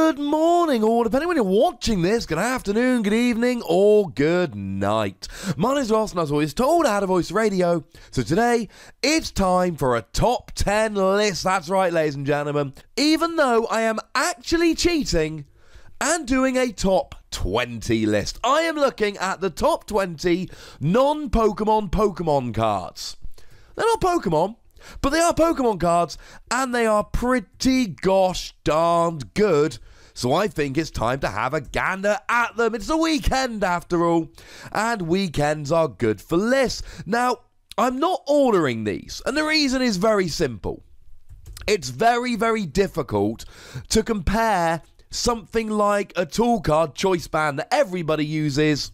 Good morning, or depending when you're watching this, good afternoon, good evening, or good night. My name is Ross, and as always told, Out of Voice Radio. So today, it's time for a top 10 list. That's right, ladies and gentlemen. Even though I am actually cheating and doing a top 20 list. I am looking at the top 20 non-Pokemon Pokemon cards. They're not Pokemon, but they are Pokemon cards, and they are pretty gosh darned good. So I think it's time to have a gander at them. It's a weekend after all, and weekends are good for lists. Now, I'm not ordering these, and the reason is very simple. It's very, very difficult to compare something like a tool card choice band that everybody uses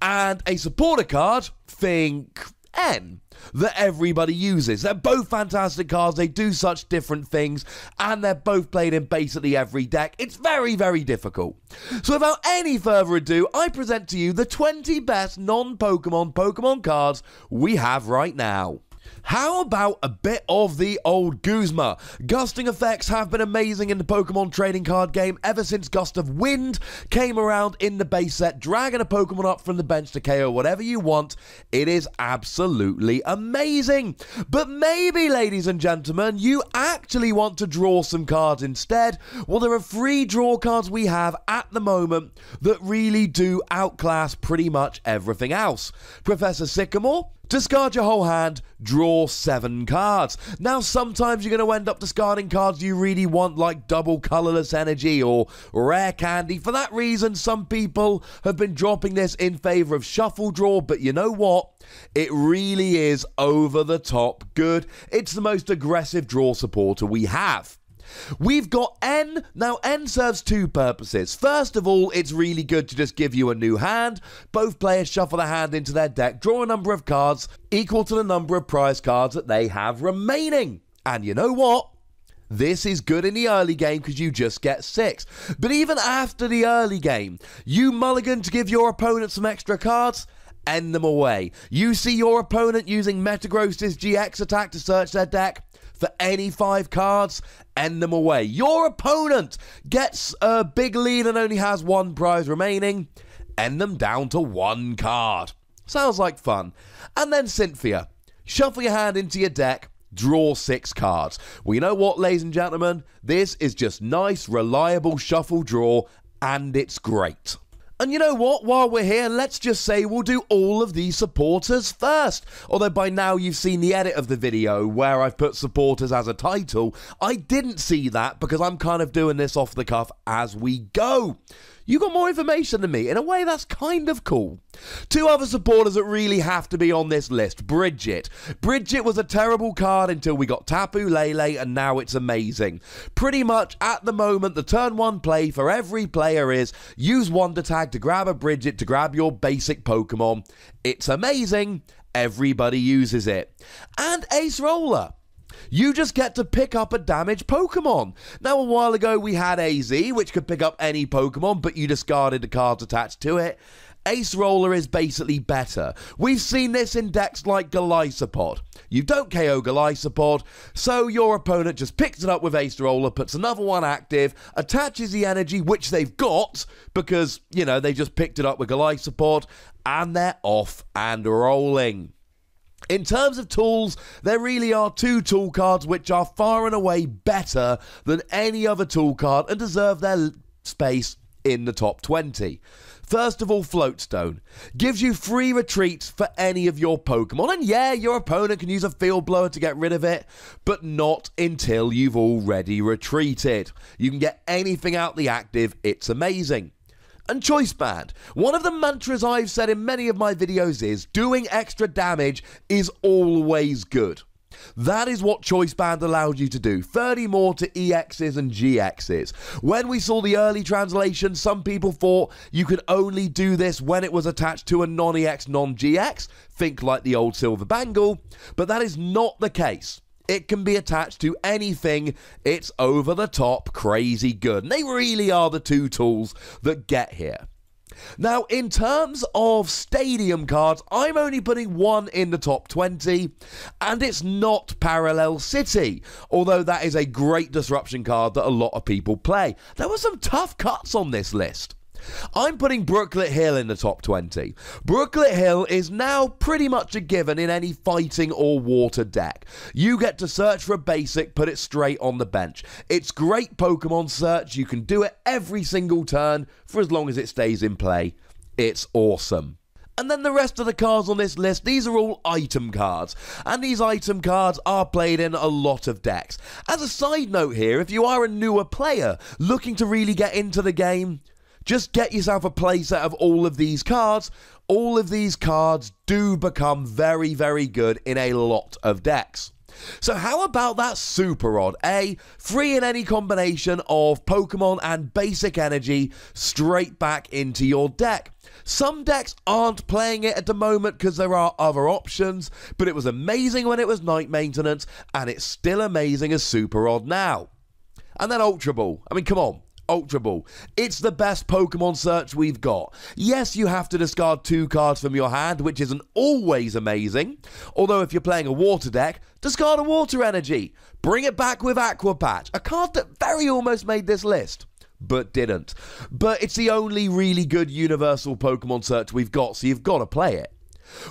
and a supporter card, think N, that everybody uses. They're both fantastic cards, they do such different things, and they're both played in basically every deck. It's very, very difficult. So without any further ado, I present to you the 20 best non-Pokemon Pokemon cards we have right now. How about a bit of the old Guzma? Gusting effects have been amazing in the Pokemon trading card game ever since Gust of Wind came around in the base set. Dragging a Pokemon up from the bench to KO whatever you want, it is absolutely amazing. But maybe, ladies and gentlemen, you actually want to draw some cards instead. Well, there are 3 draw cards we have at the moment that really do outclass pretty much everything else. Professor Sycamore, discard your whole hand, draw 7 cards. Now, sometimes you're going to end up discarding cards you really want, like double colorless energy or rare candy. For that reason, some people have been dropping this in favor of shuffle draw, but you know what? It really is over the top good. It's the most aggressive draw supporter we have. We've got N. Now, N serves 2 purposes. First of all, it's really good to just give you a new hand. Both players shuffle the hand into their deck, draw a number of cards equal to the number of prize cards that they have remaining. And you know what? This is good in the early game because you just get 6. But even after the early game, you mulligan to give your opponent some extra cards, end them away. You see your opponent using Metagross's GX attack to search their deck for any 5 cards, end them away. Your opponent gets a big lead and only has 1 prize remaining, end them down to 1 card. Sounds like fun. And then Cynthia. Shuffle your hand into your deck, draw 6 cards. Well, you know what, ladies and gentlemen? This is just nice, reliable shuffle draw, and it's great. And you know what, while we're here, let's just say we'll do all of these supporters first. Although by now you've seen the edit of the video where I've put supporters as a title. I didn't see that because I'm kind of doing this off the cuff as we go. You got more information than me. In a way, that's kind of cool. 2 other supporters that really have to be on this list. Bridget. Bridget was a terrible card until we got Tapu Lele, and now it's amazing. Pretty much, at the moment, the turn 1 play for every player is use Wonder Tag to grab a Bridget to grab your basic Pokemon. It's amazing. Everybody uses it. And Ace Roller. You just get to pick up a damaged Pokemon. Now, a while ago we had AZ, which could pick up any Pokemon, but you discarded the cards attached to it. Ace Roller is basically better. We've seen this in decks like Golisopod. You don't KO Golisopod, so your opponent just picks it up with Ace Roller, puts another one active, attaches the energy, which they've got, because, you know, they just picked it up with Golisopod, and they're off and rolling. In terms of tools, there really are 2 tool cards which are far and away better than any other tool card and deserve their space in the top 20. First of all, Floatstone. Gives you free retreats for any of your Pokemon. And yeah, your opponent can use a Field Blower to get rid of it, but not until you've already retreated. You can get anything out the active, it's amazing. And Choice Band. One of the mantras I've said in many of my videos is, doing extra damage is always good. That is what Choice Band allowed you to do, 30 more to EXs and GXs. When we saw the early translation, some people thought you could only do this when it was attached to a non-EX, non-GX, think like the old Silver Bangle, but that is not the case. It can be attached to anything. It's over the top, crazy good. And they really are the 2 tools that get here. Now, in terms of stadium cards, I'm only putting one in the top 20, and it's not Parallel City, although that is a great disruption card that a lot of people play. There were some tough cuts on this list. I'm putting Brooklet Hill in the top 20. Brooklet Hill is now pretty much a given in any fighting or water deck. You get to search for a basic, put it straight on the bench. It's great Pokemon search. You can do it every single turn for as long as it stays in play. It's awesome. And then the rest of the cards on this list, these are all item cards. And these item cards are played in a lot of decks. As a side note here, if you are a newer player looking to really get into the game, just get yourself a playset of all of these cards. All of these cards do become very, very good in a lot of decks. So how about that Super Rod? Free in any combination of Pokemon and basic energy straight back into your deck. Some decks aren't playing it at the moment because there are other options, but it was amazing when it was Night Maintenance, and it's still amazing as Super Rod now. And then Ultra Ball. I mean, come on. Ultra Ball. It's the best Pokemon search we've got. Yes, you have to discard 2 cards from your hand, which isn't always amazing. Although if you're playing a water deck, discard a water energy. Bring it back with Aqua Patch, a card that very almost made this list, but didn't. But it's the only really good universal Pokemon search we've got, so you've got to play it.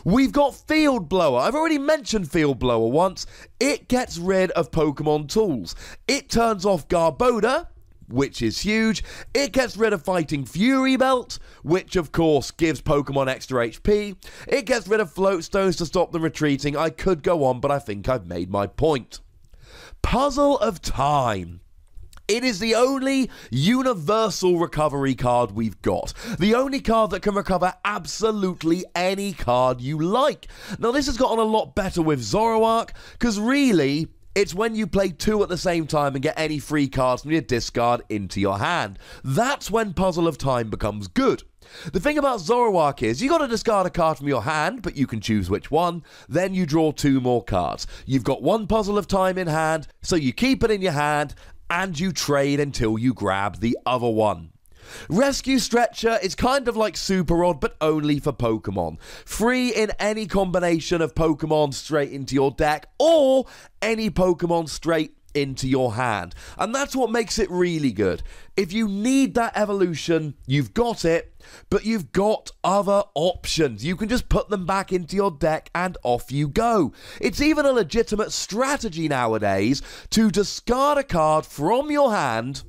We've got Field Blower. I've already mentioned Field Blower once. It gets rid of Pokemon tools. It turns off Garbodor, which is huge. It gets rid of Fighting Fury Belt, which of course gives Pokemon extra HP. It gets rid of Float Stones to stop them retreating. I could go on, but I think I've made my point. Puzzle of Time. It is the only universal recovery card we've got. The only card that can recover absolutely any card you like. Now, this has gotten a lot better with Zoroark, because really, it's when you play 2 at the same time and get any free cards from your discard into your hand. That's when Puzzle of Time becomes good. The thing about Zoroark is, you got to discard a card from your hand, but you can choose which one. Then you draw 2 more cards. You've got 1 Puzzle of Time in hand, so you keep it in your hand, and you trade until you grab the other one. Rescue Stretcher is kind of like Super Rod, but only for Pokemon. Free in any combination of Pokemon straight into your deck, or any Pokemon straight into your hand. And that's what makes it really good. If you need that evolution, you've got it, but you've got other options. You can just put them back into your deck and off you go. It's even a legitimate strategy nowadays to discard a card from your hand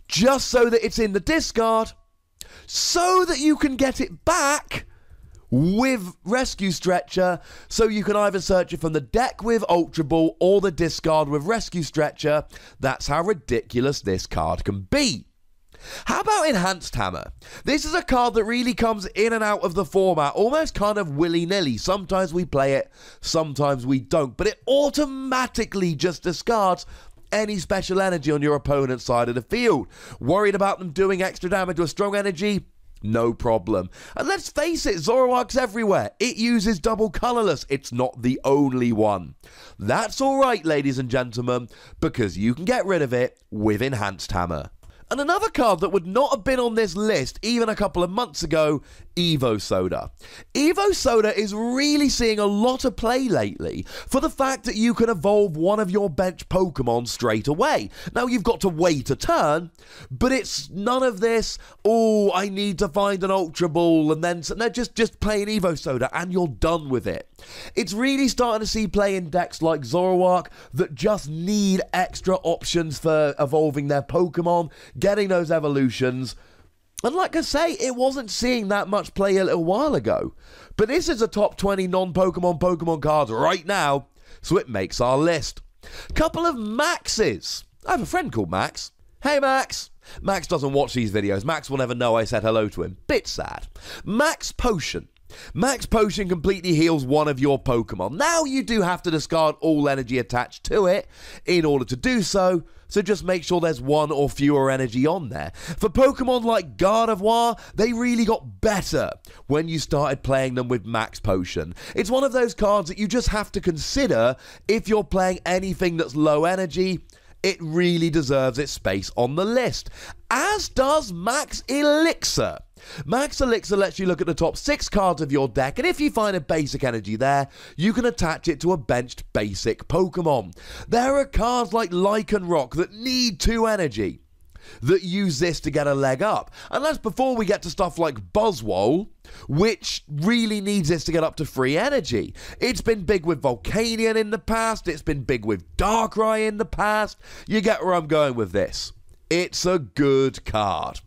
just so that it's in the discard, so that you can get it back with Rescue Stretcher, so you can either search it from the deck with Ultra Ball or the discard with Rescue Stretcher. That's how ridiculous this card can be. How about Enhanced Hammer? This is a card that really comes in and out of the format, almost kind of willy-nilly. Sometimes we play it, sometimes we don't, but it automatically just discards any special energy on your opponent's side of the field. Worried about them doing extra damage with strong energy? No problem. And let's face it, Zoroark's everywhere. It uses double colorless. It's not the only one. That's alright, ladies and gentlemen, because you can get rid of it with Enhanced Hammer. And another card that would not have been on this list even a couple of months ago, Evo Soda. Evo Soda is really seeing a lot of play lately for the fact that you can evolve one of your bench Pokemon straight away. Now, you've got to wait a turn, but it's none of this, oh, I need to find an Ultra Ball, and then, no, just play an Evo Soda and you're done with it. It's really starting to see play in decks like Zoroark that just need extra options for evolving their Pokemon, getting those evolutions. And like I say, it wasn't seeing that much play a little while ago. But this is a top 20 non-Pokemon Pokemon cards right now, so it makes our list. Couple of Maxes. I have a friend called Max. Hey, Max. Max doesn't watch these videos. Max will never know I said hello to him. Bit sad. Max Potion. Max Potion completely heals one of your Pokemon. Now you do have to discard all energy attached to it in order to do so, so just make sure there's 1 or fewer energy on there. For Pokemon like Gardevoir, they really got better when you started playing them with Max Potion. It's one of those cards that you just have to consider if you're playing anything that's low energy. It really deserves its space on the list, as does Max Elixir. Max Elixir lets you look at the top 6 cards of your deck, and if you find a basic energy there, you can attach it to a benched basic Pokemon. There are cards like Lycanroc that need 2 energy, that use this to get a leg up. And that's before we get to stuff like Buzzwole, which really needs this to get up to 3 energy. It's been big with Volcanion in the past, it's been big with Darkrai in the past. You get where I'm going with this. It's a good card.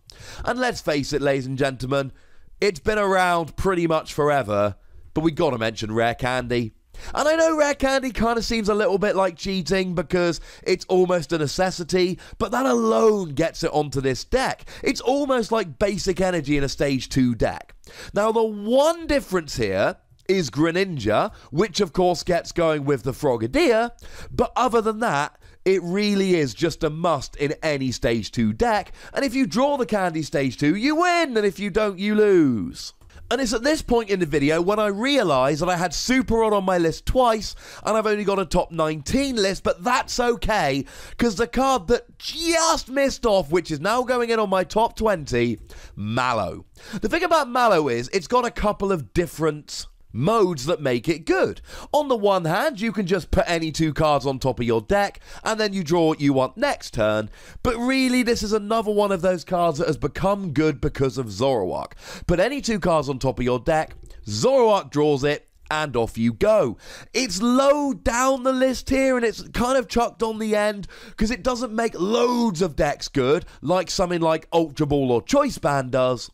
And let's face it, ladies and gentlemen, it's been around pretty much forever, but we gotta mention Rare Candy. And I know Rare Candy kind of seems a little bit like cheating because it's almost a necessity, but that alone gets it onto this deck. It's almost like basic energy in a stage 2 deck. Now, the one difference here is Greninja, which of course gets going with the Frogadier, but other than that, it really is just a must in any stage 2 deck, and if you draw the Candy stage 2, you win, and if you don't, you lose. And it's at this point in the video when I realised that I had Super on my list twice, and I've only got a top 19 list, but that's okay, because the card that just missed off, which is now going in on my top 20, Mallow. The thing about Mallow is, it's got a couple of different modes that make it good. On the one hand, you can just put any 2 cards on top of your deck, and then you draw what you want next turn, but really this is another one of those cards that has become good because of Zoroark. Put any 2 cards on top of your deck, Zoroark draws it, and off you go. It's low down the list here, and it's kind of chucked on the end, because it doesn't make loads of decks good, like something like Ultra Ball or Choice Band does.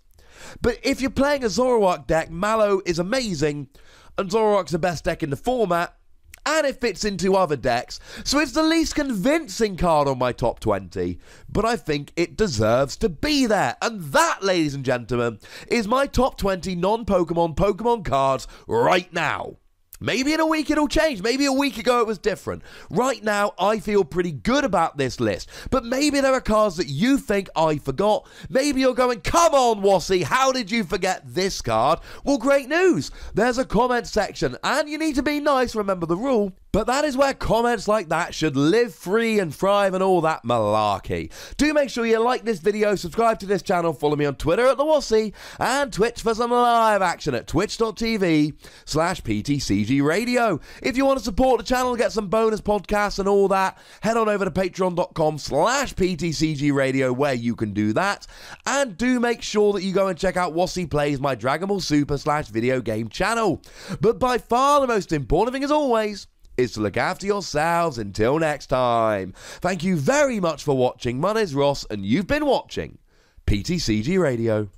But if you're playing a Zoroark deck, Mallow is amazing, and Zoroark's the best deck in the format, and it fits into other decks, so it's the least convincing card on my top 20, but I think it deserves to be there. And that, ladies and gentlemen, is my top 20 non-Pokemon Pokemon cards right now. Maybe in a week it'll change. Maybe a week ago it was different. Right now, I feel pretty good about this list. But maybe there are cards that you think I forgot. Maybe you're going, come on, Wassy, how did you forget this card? Well, great news. There's a comment section, and you need to be nice, remember the rule. But that is where comments like that should live free and thrive and all that malarkey. Do make sure you like this video, subscribe to this channel, follow me on Twitter at the Wassy, and Twitch for some live action at twitch.tv/PTCGRadio. If you want to support the channel, get some bonus podcasts and all that, head on over to patreon.com/PTCGRadio where you can do that. And do make sure that you go and check out Wassy Plays, my Dragon Ball Super /video game channel. But by far the most important thing as always is to look after yourselves until next time. Thank you very much for watching. My name's Ross, and you've been watching PTCG Radio.